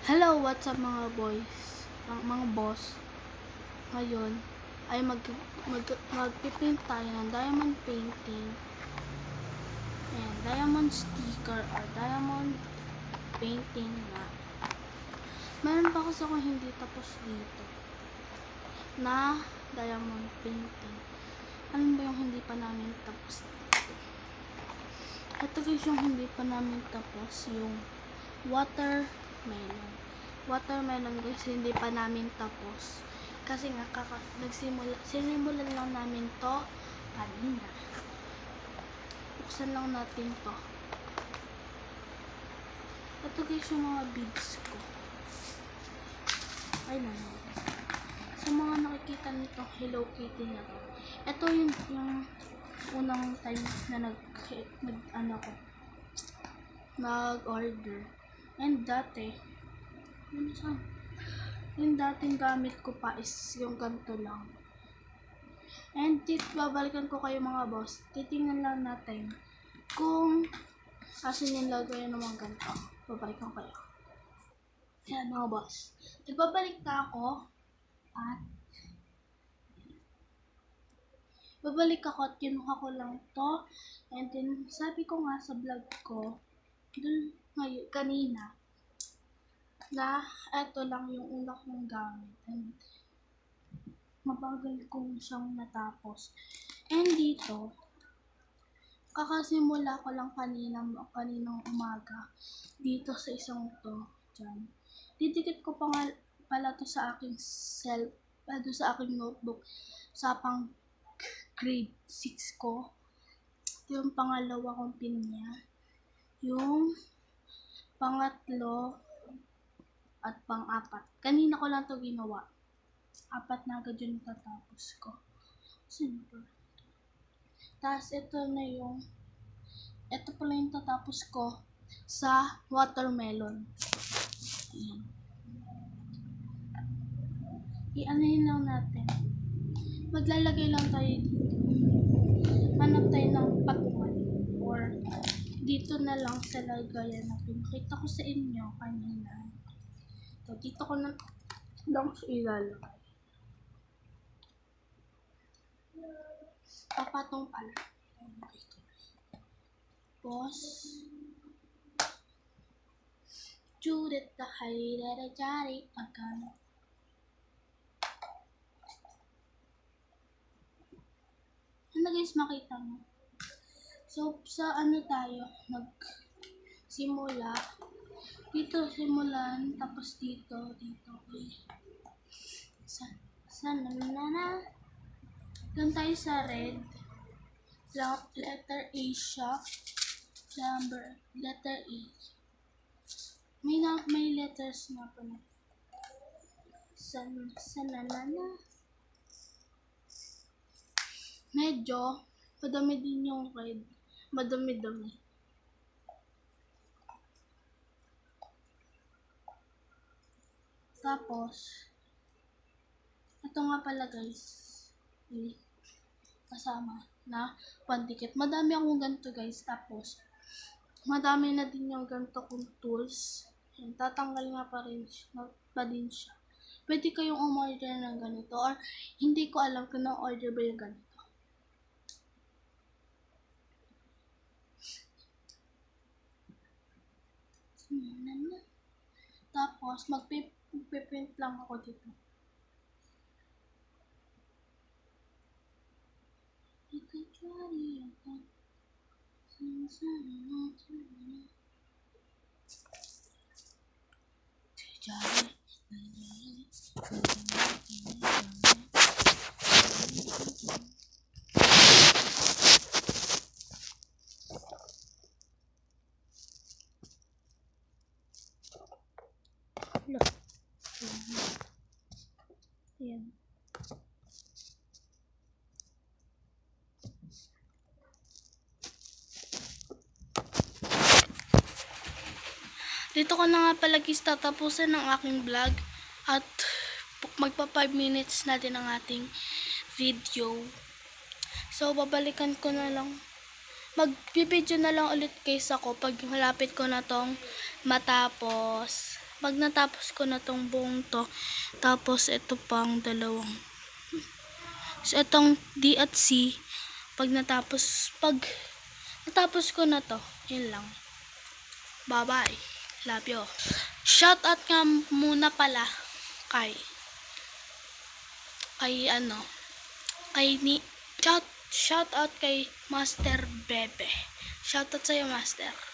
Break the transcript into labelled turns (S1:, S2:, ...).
S1: Hello, what's up mga boys, mga boss. Ngayon ay magpipaint tayo ng diamond painting and diamond sticker or diamond painting na. Meron pa kasi ako hindi tapos dito na diamond painting. Ano ba yung hindi pa namin tapos dito? Ito guys yung hindi pa namin tapos, yung watermelon guys, hindi pa namin tapos kasi nga sinimulan lang namin to kanina. Buksan lang natin to. Ito guys yung mga beads ko. Ay naman, sa mga nakikita nitong Hello Kitty na to, ito yung unang time na nag-order. And dati yung dating gamit ko pa is yung ganito lang. And babalikan ko kayo mga boss. Titingnan lang natin kung asin yung lagay ng mga ganito. Babalikan ko kayo. Yan mga boss. Nagbabalik na ako at kinuha ko lang to. And then sabi ko nga sa vlog ko dun ngayon kanina na eto lang yung una kong gamit and mabagal kong siyang natapos. And dito kakasimula ko lang kaninang umaga dito sa isang to dyan. Didikit ko pa nga pala to sa aking sa aking notebook sa pang grade 6 ko. Ito yung pangalawa kong pin niya. Yung pangatlo at pang-apat. Kanina ko lang to ginawa. 4 na agad yung tatapos ko. Simple. Tapos ito pala yung tatapos ko sa watermelon. Ayan. I-anahin lang natin. Maglalagay lang tayo dito. Hanap tayo ng patungan or dito na lang sa lagayan na pinakita ko sa inyo kanina. So, dito ko na lang ilalagay. Papatong pala. Boss. Judith the Hayrera Jari Agano. Ano guys, makita mo? So, sa tayo nagsimula. Dito simulan, tapos dito, okay. Doon tayo sa red. Letter A siya. Letter A. May letters na pa na. Sananana. Medyo madami din yung red. Madami-dami. Tapos, ito nga pala guys, kasama na pandikit. Madami akong ganito guys. Tapos, madami na din yung ganito kong tools. Yan, tatanggal nga pa din siya. Pwede kayong umorder ng ganito or hindi ko alam kung na-order ba yung ganito. Tapos, magpiprint lang ako dito. Ayan. Dito ko na nga pala guys tatapusin ng aking vlog at magpa 5 minutes na din ang ating video. So babalikan ko na lang. Mag-video na lang ulit guys ako pag malapit ko na tong matapos. pag natapos ko na tong buong to, tapos ito pang dalawang. So, itong D at C, pag natapos ko na to, yun lang. Bye-bye. Love you. Shoutout nga muna pala kay shoutout kay Master Bebe. Shoutout sa'yo, Master.